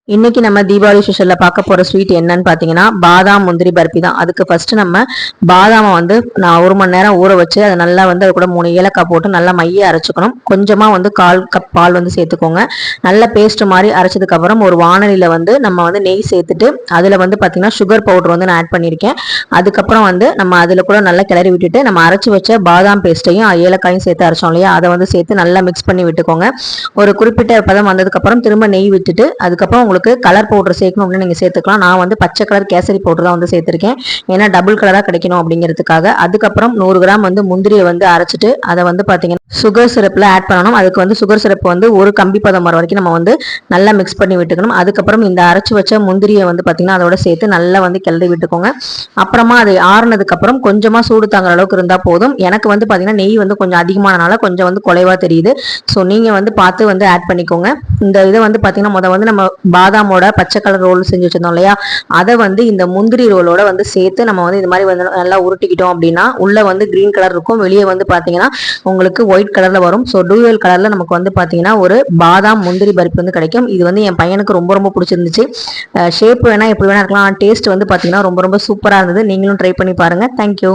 இன்னைக்கு நம்ம தீபாவளி ஸ்பெஷல்ல பார்க்க போற ஸ்வீட் என்னன்னு பாத்தீங்கன்னா பாதாம் முந்திரி பர்பி தான். அதுக்கு ஃபர்ஸ்ட் நம்ம பாதாமை வந்து நான் 1 மணி நேரம் ஊற வச்சு அதை நல்லா வந்து அது கூட 3 ஏலக்காய் போட்டு நல்லா மைய அரைச்சுக்கணும். கொஞ்சமா வந்து 1/4 கப் பால் வந்து சேர்த்துக்கோங்க. நல்ல பேஸ்ட் மாதிரி அரைச்சதுக்கு அப்புறம் ஒரு வானலியில வந்து நம்ம வந்து நெய் சேர்த்துட்டு அதுல வந்து பாத்தீங்கன்னா சுகர் பவுடர் வந்து நான் ஆட் பண்ணியிருக்கேன். அதுக்கப்புறம் வந்து நம்ம அதுல கூட நல்லா கிளறி விட்டுட்டு நம்ம அரைச்சு வச்ச பாதாம் பேஸ்ட்டையும் ஏலக்காயும் சேர்த்து அரைச்சோம் இல்லையா, அதை வந்து சேர்த்து நல்லா மிக்ஸ் பண்ணி விட்டுக்கோங்க. ஒரு குறிப்பிட்ட பதம் வந்ததுக்கு அப்புறம் திரும்ப நெய் விட்டுட்டு அதுக்கப்புறம் உங்களுக்கு கலர் பவுடர் சேர்க்கணும் அப்படின்னு நீங்க சேர்த்துக்கலாம். நான் வந்து பச்சை கலர் கேசரி பவுடர் தான் வந்து சேர்த்திருக்கேன், ஏன்னா டபுள் கலரா கிடைக்கணும் அப்படிங்கிறதுக்காக. அதுக்கப்புறம் 100 கிராம் வந்து முந்திரியை வந்து அரைச்சிட்டு அதை வந்து பாத்தீங்கன்னா சுகர் சிரப்ல ஆட் பண்ணணும். அதுக்கு வந்து சுகர் சிரப் வந்து ஒரு கம்பி பதம் வர வரைக்கும் நம்ம வந்து நல்லா மிக்ஸ் பண்ணி விட்டுக்கணும். அதுக்கப்புறம் இந்த அரைச்சு வச்ச முந்திரியை வந்து பாத்தீங்கன்னா அதோட சேர்த்து நல்லா வந்து கிளறி விட்டுக்கோங்க. அப்புறமா அது ஆறுனதுக்கு அப்புறம் கொஞ்சமா சூடு தாங்குற அளவுக்கு இருந்தா போதும். எனக்கு வந்து பாத்தீங்கன்னா நெய் வந்து கொஞ்சம் அதிகமானனால கொஞ்சம் வந்து குறைவா தெரியுது. ஸோ நீங்க வந்து பார்த்து வந்து ஆட் பண்ணிக்கோங்க. இந்த இதை வந்து பாத்தீங்கன்னா வந்து நம்ம பாதாமோட பச்சை கலர் ரோல் செஞ்சு வச்சிருந்தோம் இல்லையா, அதை வந்து இந்த முந்திரி ரோலோட வந்து சேர்த்து நம்ம வந்து இந்த மாதிரி வந்து நல்லா உருட்டிக்கிட்டோம் அப்படின்னா உள்ள வந்து கிரீன் கலர் இருக்கும், வெளியே வந்து பாத்தீங்கன்னா உங்களுக்கு ஒயிட் கலர்ல வரும். ஸோ டூயல் கலர்ல நமக்கு வந்து பாத்தீங்கன்னா ஒரு பாதாம் முந்திரி பருப்பு வந்து கிடைக்கும். இது வந்து என் பையனுக்கு ரொம்ப ரொம்ப பிடிச்சிருந்துச்சு. ஷேப் வேணா எப்படி வேணா இருக்கலாம், டேஸ்ட் வந்து பாத்தீங்கன்னா ரொம்ப ரொம்ப சூப்பரா இருந்தது. நீங்களும் ட்ரை பண்ணி பாருங்க. தேங்க்யூ.